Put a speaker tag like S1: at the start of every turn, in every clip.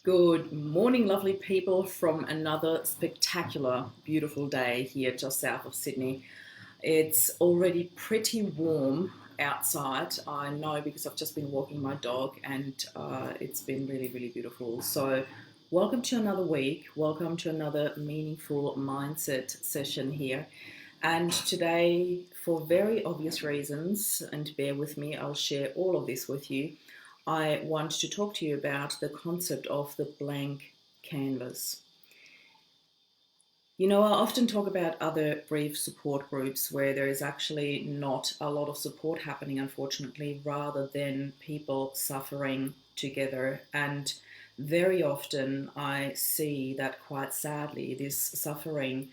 S1: Good morning, lovely people, from another spectacular, beautiful day here just south of Sydney. It's already pretty warm outside, I know, because I've just been walking my dog and it's been really, really beautiful. So, welcome to another week. Welcome to another meaningful mindset session here. And today, for very obvious reasons, and bear with me, I'll share all of this with you. I want to talk to you about the concept of the blank canvas. You know, I often talk about other grief support groups where there is actually not a lot of support happening, unfortunately, rather than people suffering together. And very often I see that, quite sadly, this suffering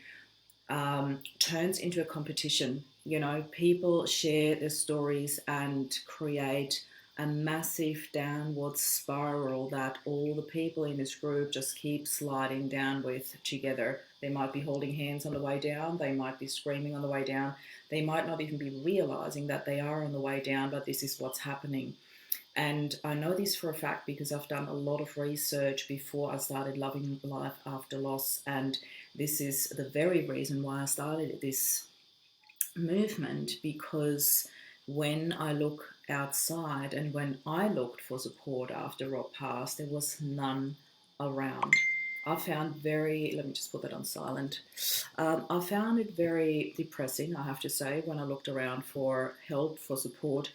S1: turns into a competition. You know, people share their stories and create a massive downward spiral that all the people in this group just keep sliding down with together. They might be holding hands on the way down, they might be screaming on the way down, they might not even be realizing that they are on the way down, but this is what's happening. And I know this for a fact because I've done a lot of research before I started loving life after loss. And this is the very reason why I started this movement, because when I look outside and when I looked for support after Rob passed, there was none around. I found let me just put that on silent. I found it very depressing, I have to say, when I looked around for help, for support,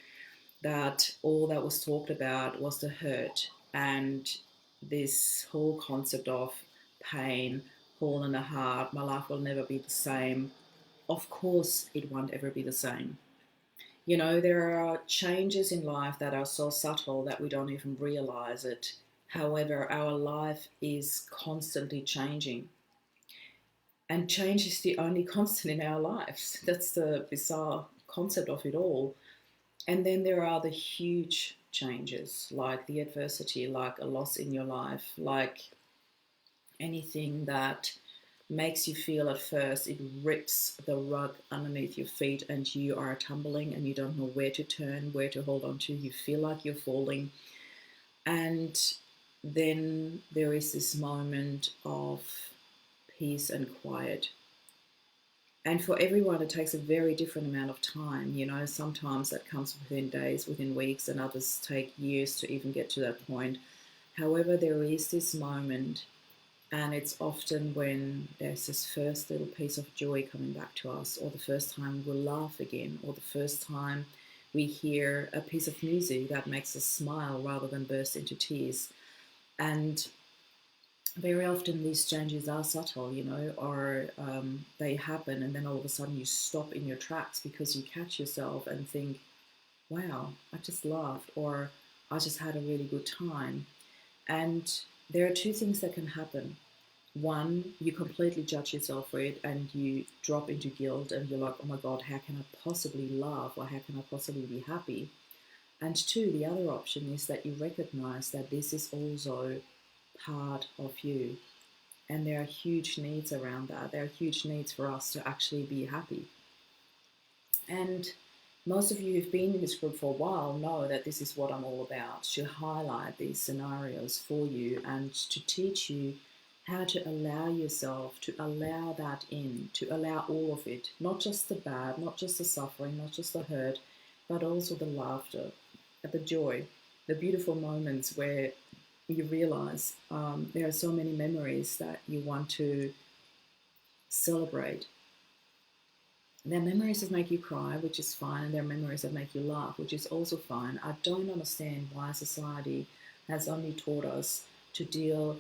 S1: that all that was talked about was the hurt and this whole concept of pain, hole in the heart, my life will never be the same. Of course, it won't ever be the same. You know, there are changes in life that are so subtle that we don't even realize it. However, our life is constantly changing. And change is the only constant in our lives. That's the bizarre concept of it all. And then there are the huge changes, like the adversity, like a loss in your life, like anything that makes you feel at first it rips the rug underneath your feet and you are tumbling and you don't know where to turn, where to hold on to. You feel like you're falling. And then there is this moment of peace and quiet. And for everyone, it takes a very different amount of time. You know, sometimes that comes within days, within weeks, and others take years to even get to that point. However, there is this moment, and it's often when there's this first little piece of joy coming back to us, or the first time we'll laugh again, or the first time we hear a piece of music that makes us smile rather than burst into tears. And very often these changes are subtle, you know, or they happen and then all of a sudden you stop in your tracks because you catch yourself and think, wow, I just laughed, or I just had a really good time. And there are two things that can happen. One, you completely judge yourself for it and you drop into guilt and you're like, oh my God, how can I possibly laugh, or how can I possibly be happy? And two, the other option is that you recognize that this is also part of you. And there are huge needs around that. There are huge needs for us to actually be happy. And most of you who've been in this group for a while know that this is what I'm all about, to highlight these scenarios for you and to teach you how to allow yourself, to allow that in, to allow all of it, not just the bad, not just the suffering, not just the hurt, but also the laughter, the joy, the beautiful moments where you realize there are so many memories that you want to celebrate. There are memories that make you cry, which is fine, and there are memories that make you laugh, which is also fine. I don't understand why society has only taught us to deal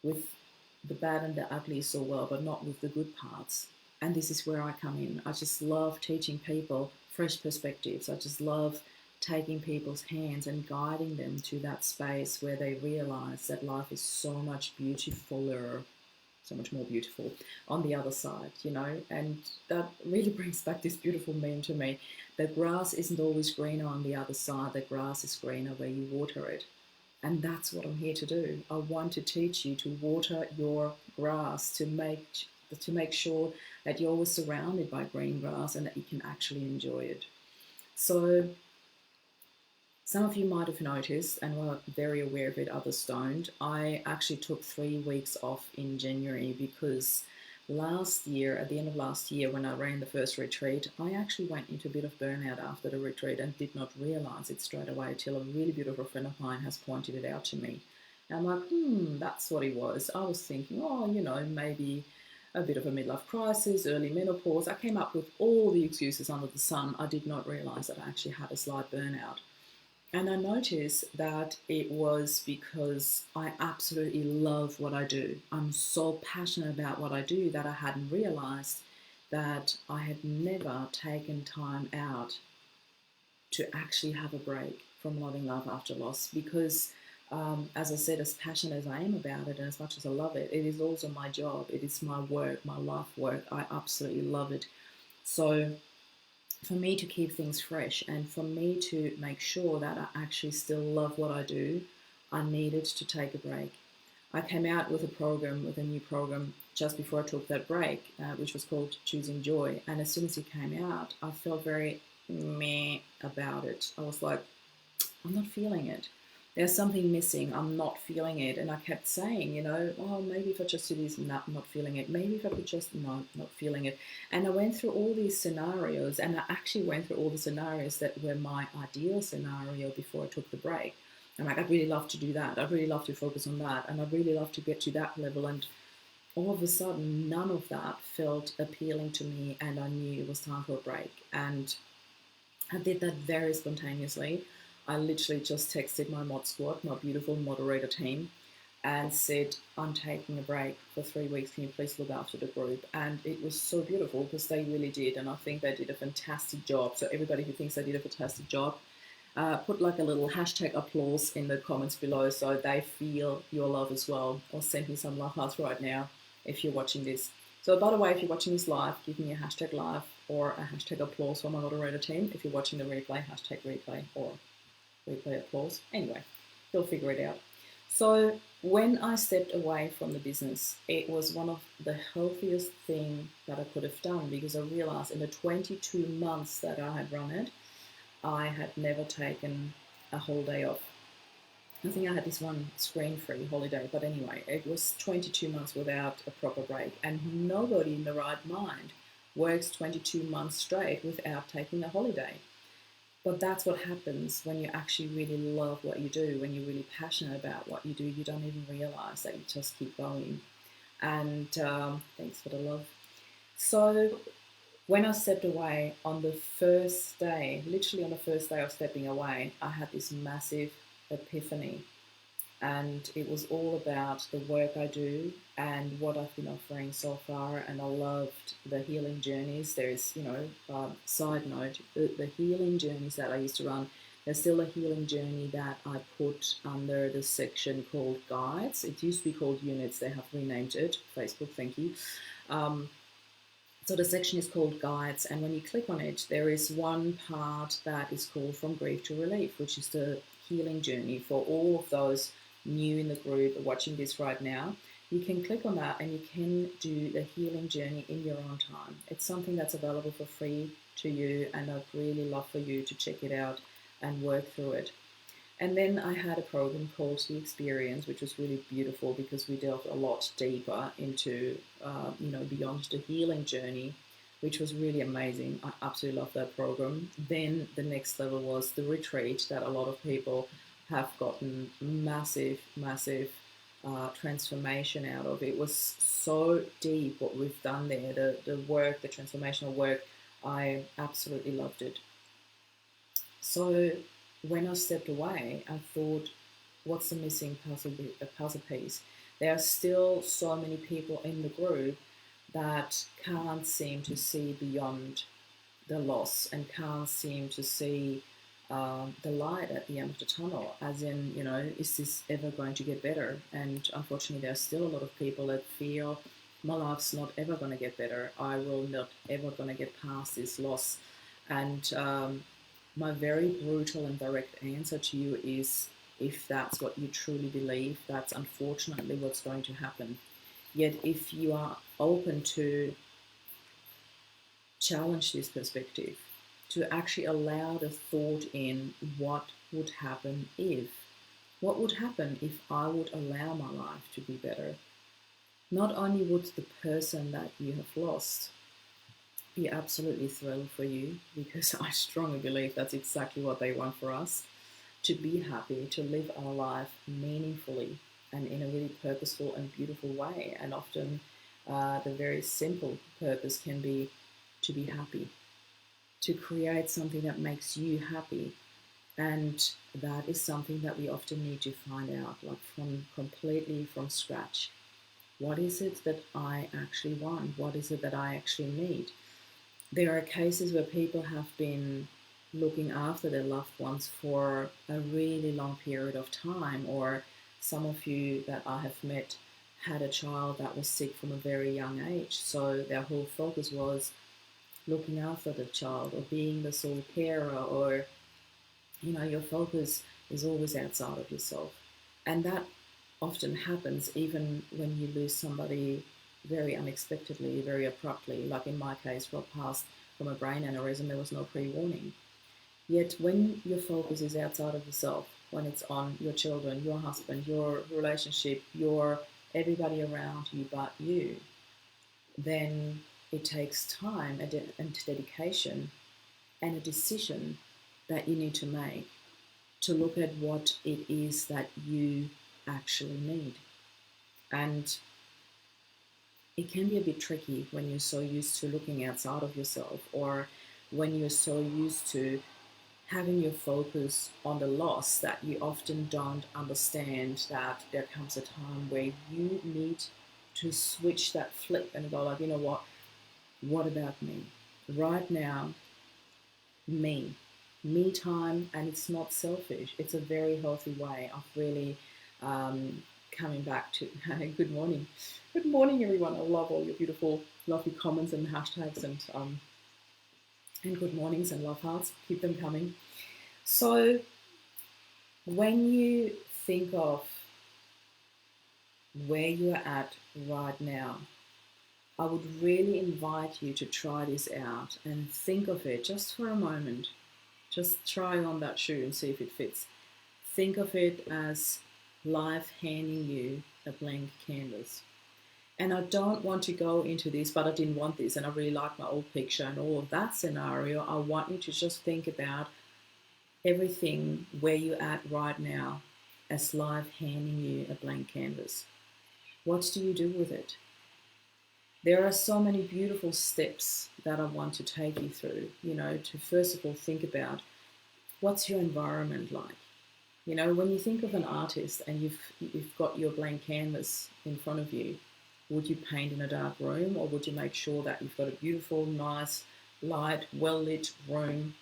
S1: with the bad and the ugly so well, but not with the good parts. And this is where I come in. I just love teaching people fresh perspectives. I just love taking people's hands and guiding them to that space where they realize that life is so much beautifuler, so much more beautiful on the other side, you know. And that really brings back this beautiful meme to me. The grass isn't always greener on the other side. The grass is greener where you water it. And that's what I'm here to do. I want to teach you to water your grass, to make sure that you're always surrounded by green grass and that you can actually enjoy it. So Some of you might have noticed and were very aware of it, others don't. I actually took 3 weeks off in January because last year, at the end of last year, when I ran the first retreat, I actually went into a bit of burnout after the retreat and did not realize it straight away till a really beautiful friend of mine has pointed it out to me. And I'm like, that's what it was. I was thinking, oh, maybe a bit of a midlife crisis, early menopause. I came up with all the excuses under the sun. I did not realize that I actually had a slight burnout. And I noticed that it was because I absolutely love what I do. I'm so passionate about what I do that I hadn't realized that I had never taken time out to actually have a break from loving love after loss. Because, as I said, as passionate as I am about it and as much as I love it, it is also my job. It is my work, my life work. I absolutely love it. So, for me to keep things fresh and for me to make sure that I actually still love what I do, I needed to take a break. I came out with a new program just before I took that break, which was called Choosing Joy. And as soon as it came out, I felt very meh about it. I was like, I'm not feeling it. There's something missing. I'm not feeling it. And I kept saying, oh, maybe if I just do this, not feeling it. Maybe if I could just, no, not feeling it. And I went through all these scenarios, and I actually went through all the scenarios that were my ideal scenario before I took the break. I'm like, I'd really love to do that. I'd really love to focus on that. And I'd really love to get to that level. And all of a sudden, none of that felt appealing to me. And I knew it was time for a break. And I did that very spontaneously. I literally just texted my mod squad, my beautiful moderator team, and said, I'm taking a break for 3 weeks. Can you please look after the group? And it was so beautiful because they really did. And I think they did a fantastic job. So everybody who thinks they did a fantastic job, put like a little hashtag applause in the comments below so they feel your love as well. Or send me some love hearts right now if you're watching this. So by the way, if you're watching this live, give me a hashtag live or a hashtag applause for my moderator team. If you're watching the replay, hashtag replay or replay applause. Anyway, you'll figure it out. So when I stepped away from the business, it was one of the healthiest thing that I could have done because I realized in the 22 months that I had run it, I had never taken a whole day off. I think I had this one screen-free holiday, but anyway, it was 22 months without a proper break, and nobody in the right mind works 22 months straight without taking a holiday. But that's what happens when you actually really love what you do, when you're really passionate about what you do. You don't even realize that you just keep going. And thanks for the love. So when I stepped away on the first day, literally on the first day of stepping away, I had this massive epiphany. And it was all about the work I do and what I've been offering so far. And I loved the healing journeys. There's, side note, the healing journeys that I used to run, there's still a healing journey that I put under the section called Guides. It used to be called Units. They have renamed it. Facebook, thank you. So the section is called Guides, and when you click on it, there is one part that is called From Grief to Relief, which is the healing journey for all of those new in the group watching this right now. You can click on that and you can do the healing journey in your own time. It's something that's available for free to you, and I'd really love for you to check it out and work through it. And then I had a program called The Experience, which was really beautiful because we delved a lot deeper into, beyond the healing journey, which was really amazing. I absolutely love that program. Then the next level was the retreat that a lot of people have gotten massive, massive transformation out of. It was so deep what we've done there. The work, the transformational work, I absolutely loved it. So when I stepped away, I thought, what's the missing puzzle piece? There are still so many people in the group that can't seem to see beyond the loss and can't seem to see the light at the end of the tunnel, as in, is this ever going to get better? And unfortunately, there are still a lot of people that feel my life's not ever going to get better. I will not ever going to get past this loss. And my very brutal and direct answer to you is, if that's what you truly believe, that's unfortunately what's going to happen. Yet if you are open to challenge this perspective, to actually allow the thought in, what would happen if? What would happen if I would allow my life to be better? Not only would the person that you have lost be absolutely thrilled for you, because I strongly believe that's exactly what they want for us, to be happy, to live our life meaningfully and in a really purposeful and beautiful way. And often the very simple purpose can be to be happy, to create something that makes you happy. And that is something that we often need to find out, like from completely from scratch. What is it that I actually want? What is it that I actually need? There are cases where people have been looking after their loved ones for a really long period of time, or some of you that I have met had a child that was sick from a very young age. So their whole focus was looking after the child or being the sole carer, or your focus is always outside of yourself. And that often happens even when you lose somebody very unexpectedly, very abruptly. Like in my case, Rob passed from a brain aneurysm. There was no pre-warning. Yet when your focus is outside of yourself, when it's on your children, your husband, your relationship, your everybody around you but you, then it takes time and dedication and a decision that you need to make to look at what it is that you actually need. And it can be a bit tricky when you're so used to looking outside of yourself, or when you're so used to having your focus on the loss, that you often don't understand that there comes a time where you need to switch that flip and go like, you know what about me? Right now, me time, and it's not selfish. It's a very healthy way of really coming back to good morning, everyone. I love all your beautiful, lovely comments and hashtags and good mornings and love hearts. Keep them coming. So when you think of where you're at right now, I would really invite you to try this out and think of it just for a moment. Just try on that shoe and see if it fits. Think of it as life handing you a blank canvas. And I don't want to go into this, but I didn't want this, and I really like my old picture and all of that scenario. I want you to just think about everything where you're at right now as life handing you a blank canvas. What do you do with it? There are so many beautiful steps that I want to take you through, to first of all think about what's your environment like. When you think of an artist and you've got your blank canvas in front of you, would you paint in a dark room, or would you make sure that you've got a beautiful, nice, light, well-lit room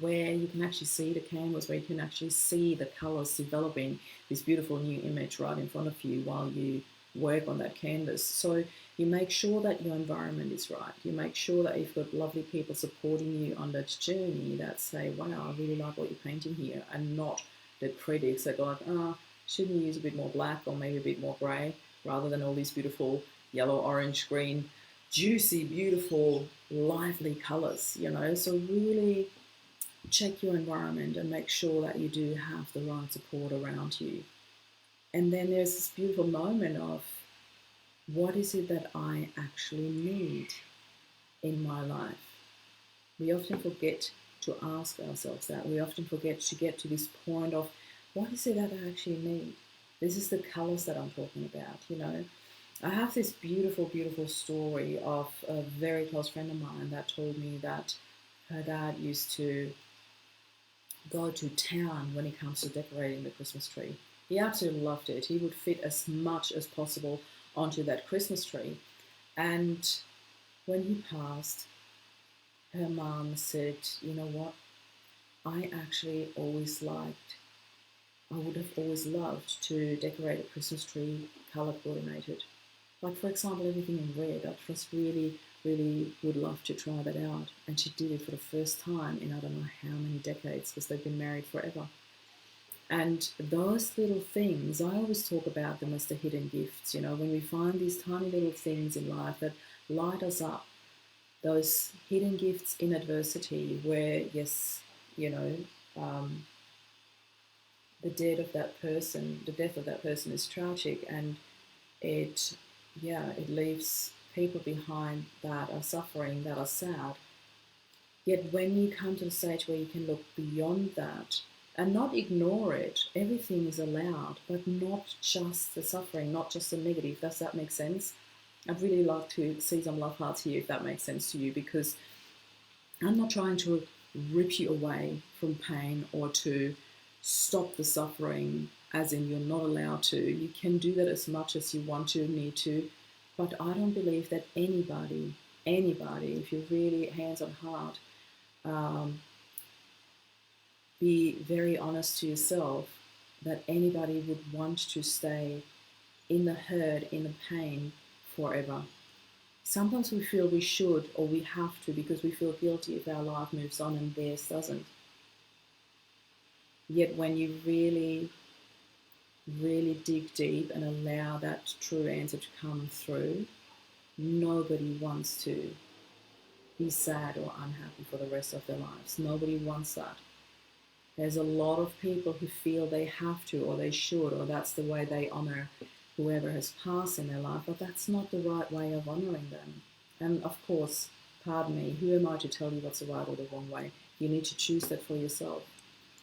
S1: where you can actually see the canvas, where you can actually see the colors developing this beautiful new image right in front of you while you work on that canvas? So you make sure that your environment is right. You make sure that you've got lovely people supporting you on that journey that say, wow, I really like what you're painting here, and not the critics that go like, oh, shouldn't you use a bit more black or maybe a bit more grey, rather than all these beautiful yellow, orange, green, juicy, beautiful, lively colours, So really check your environment and make sure that you do have the right support around you. And then there's this beautiful moment of, what is it that I actually need in my life? We often forget to ask ourselves that. We often forget to get to this point of, what is it that I actually need? This is the colors that I'm talking about, I have this beautiful, beautiful story of a very close friend of mine that told me that her dad used to go to town when it comes to decorating the Christmas tree. He absolutely loved it. He would fit as much as possible onto that Christmas tree. And when he passed, her mom said, you know what? I actually I would have always loved to decorate a Christmas tree color coordinated. Like, for example, everything in red. I just really, really would love to try that out. And she did it for the first time in I don't know how many decades, because they've been married forever. And those little things, I always talk about them as the hidden gifts, when we find these tiny little things in life that light us up, those hidden gifts in adversity where, yes, um, the death of that person is tragic, and it, yeah, it leaves people behind that are suffering, that are sad. Yet when you come to the stage where you can look beyond that and not ignore it, everything is allowed, but not just the suffering, not just the negative. Does that make sense? I'd really like to see some love hearts here if that makes sense to you, because I'm not trying to rip you away from pain or to stop the suffering, as in you're not allowed to. You can do that as much as you want to, need to, but I don't believe that anybody, if you're really hands on heart, um, be very honest to yourself, that anybody would want to stay in the hurt, in the pain forever. Sometimes we feel we should or we have to because we feel guilty if our life moves on and theirs doesn't. Yet when you really, really dig deep and allow that true answer to come through, nobody wants to be sad or unhappy for the rest of their lives. Nobody wants that. There's a lot of people who feel they have to or they should, or that's the way they honor whoever has passed in their life, but that's not the right way of honoring them. And of course, pardon me, who am I to tell you what's the right or the wrong way? You need to choose that for yourself.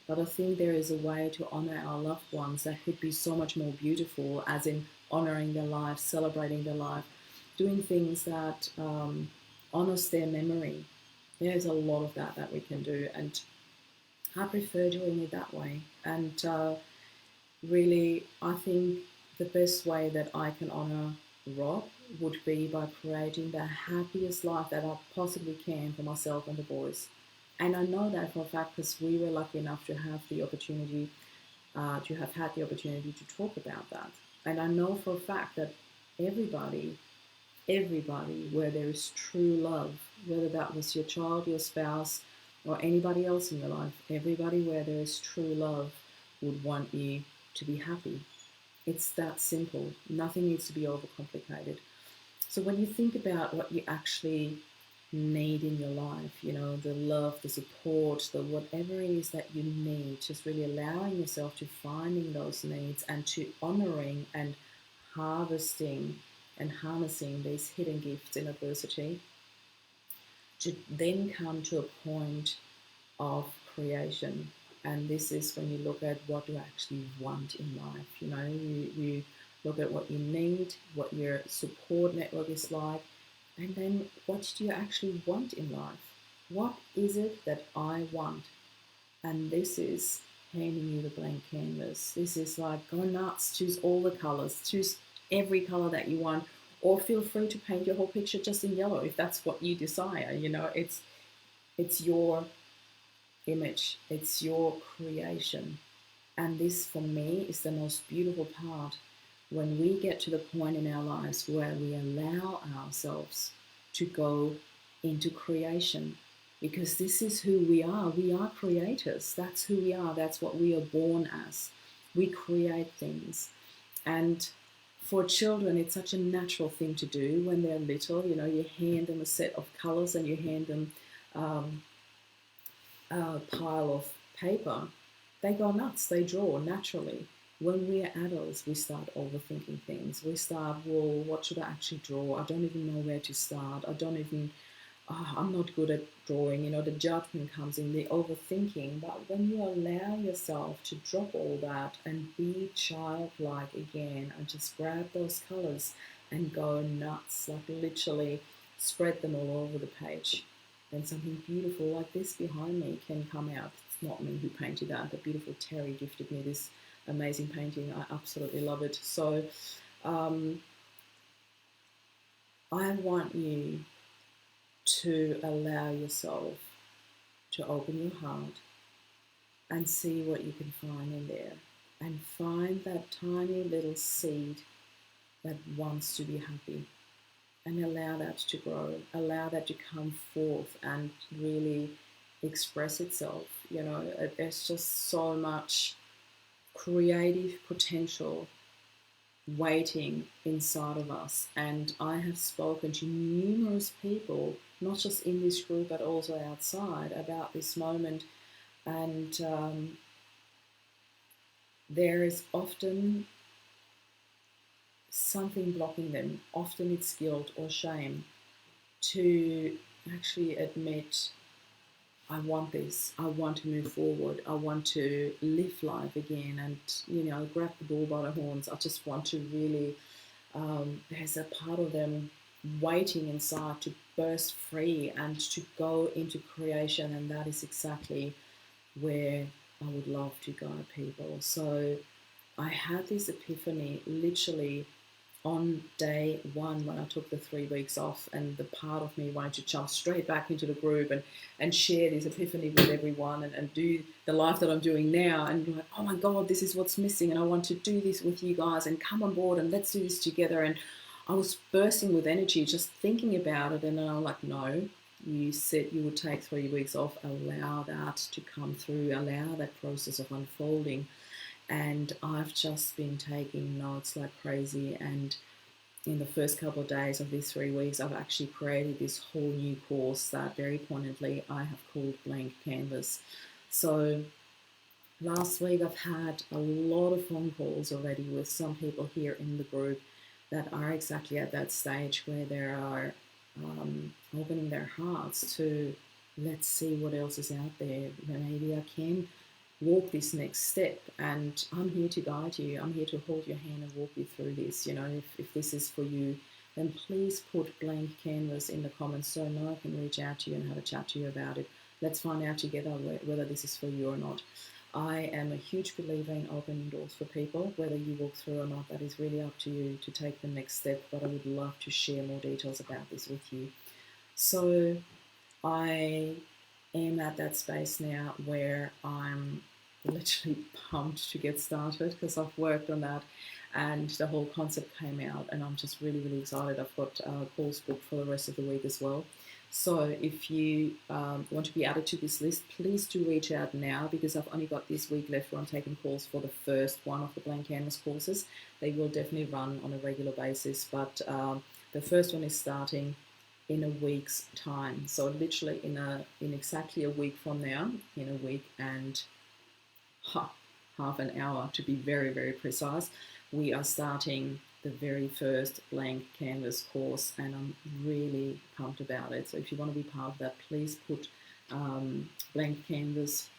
S1: But I think there is a way to honor our loved ones that could be so much more beautiful, as in honoring their life, celebrating their life, doing things that honors their memory. There's a lot of that we can do, and I prefer doing it that way. And really, I think the best way that I can honor Rob would be by creating the happiest life that I possibly can for myself and the boys. And I know that for a fact because we were lucky enough to have the opportunity, to have had the opportunity to talk about that. And I know for a fact that everybody, everybody where there is true love, whether that was your child, your spouse, or anybody else in your life, everybody where there is true love would want you to be happy. It's that simple. Nothing needs to be overcomplicated. So when you think about what you actually need in your life, you know, the love, the support, the whatever it is that you need, just really allowing yourself to finding those needs and to honoring and harvesting and harnessing these hidden gifts in adversity, to then come to a point of creation. And this is when you look at what you actually want in life. You know, you look at what you need, what your support network is like, and then what do you actually want in life? What is it that I want? And this is handing you the blank canvas. This is like, go nuts, choose all the colors, choose every color that you want, or feel free to paint your whole picture just in yellow if that's what you desire. You know, it's your image, it's your creation. And this, for me, is the most beautiful part, when we get to the point in our lives where we allow ourselves to go into creation. Because this is who we are. We are creators. That's who we are. That's what we are born as. We create things. And for children, it's such a natural thing to do when they're little. You know, you hand them a set of colors and you hand them um, a pile of paper, they go nuts, they draw naturally. When we're adults, we start overthinking things. We start, well, what should I actually draw? I don't even know where to start. I don't even, I'm not good at drawing. You know, the judgment comes in, the overthinking. But when you allow yourself to drop all that and be childlike again and just grab those colors and go nuts, like literally spread them all over the page, then something beautiful like this behind me can come out. It's not me who painted that. The beautiful Terry gifted me this amazing painting. I absolutely love it. So um, I want you to allow yourself to open your heart and see what you can find in there, and find that tiny little seed that wants to be happy, and allow that to grow, allow that to come forth and really express itself. You know, there's just so much creative potential waiting inside of us. And I have spoken to numerous people, not just in this group but also outside, about this moment. And there is often something blocking them. Often it's guilt or shame to actually admit, I want this, I want to move forward, I want to live life again, and grab the bull by the horns. I just want to really, there's a part of them waiting inside to burst free and to go into creation, and that is exactly where I would love to guide people. So I had this epiphany literally on day one when I took the 3 weeks off, and the part of me wanted to jump straight back into the group and share this epiphany with everyone, and do the life that I'm doing now, and like, oh my God, this is what's missing, and I want to do this with you guys, and come on board and let's do this together. And I was bursting with energy just thinking about it, and then I'm like, no, you said you would take 3 weeks off, allow that to come through, allow that process of unfolding. And I've just been taking notes like crazy. And in the first couple of days of these 3 weeks, I've actually created this whole new course that very pointedly I have called Blank Canvas. So last week I've had a lot of phone calls already with some people here in the group that are exactly at that stage where they are opening their hearts to, let's see what else is out there. Maybe I can walk this next step, and I'm here to guide you. I'm here to hold your hand and walk you through this. If this is for you, then please put Blank Canvas in the comments so I can reach out to you and have a chat to you about it. Let's find out together whether this is for you or not. I am a huge believer in opening doors for people. Whether you walk through or not, that is really up to you to take the next step, but I would love to share more details about this with you. So I am at that space now where I'm literally pumped to get started, because I've worked on that and the whole concept came out, and I'm just really, really excited. I've got calls booked for the rest of the week as well. So if you want to be added to this list, please do reach out now, because I've only got this week left where I'm taking calls for the first one of the Blank Canvas courses. They will definitely run on a regular basis, but the first one is starting in a week's time. So literally in exactly a week from now, in a week and half an hour to be very, very precise, we are starting the very first Blank Canvas course, and I'm really pumped about it. So if you want to be part of that, please put Blank Canvas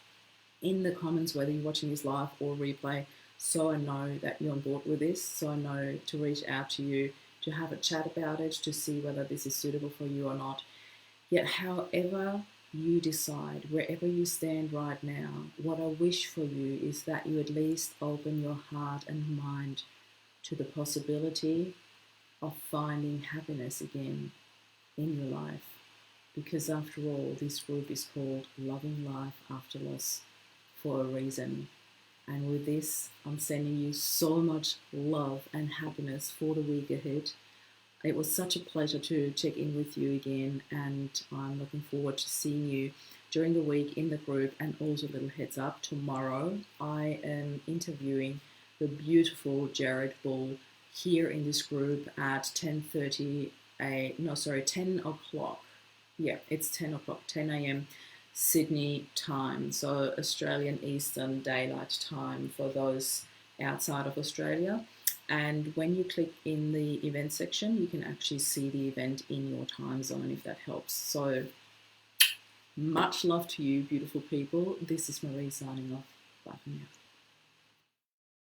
S1: in the comments, whether you're watching this live or replay, so I know that you're on board with this, so I know to reach out to you, to have a chat about it, to see whether this is suitable for you or not. Yet however you decide, wherever you stand right now, what I wish for you is that you at least open your heart and mind to the possibility of finding happiness again in your life. Because after all, this group is called Loving Life After Loss for a reason. And with this, I'm sending you so much love and happiness for the week ahead. It was such a pleasure to check in with you again, and I'm looking forward to seeing you during the week in the group. And also, a little heads up, tomorrow I am interviewing the beautiful Jared Bull here in this group at 10 o'clock. Yeah, it's 10 o'clock, 10 a.m. Sydney time, so Australian Eastern Daylight Time for those outside of Australia. And when you click in the event section, you can actually see the event in your time zone, if that helps. So much love to you, beautiful people. This is Marie signing off. Bye for now.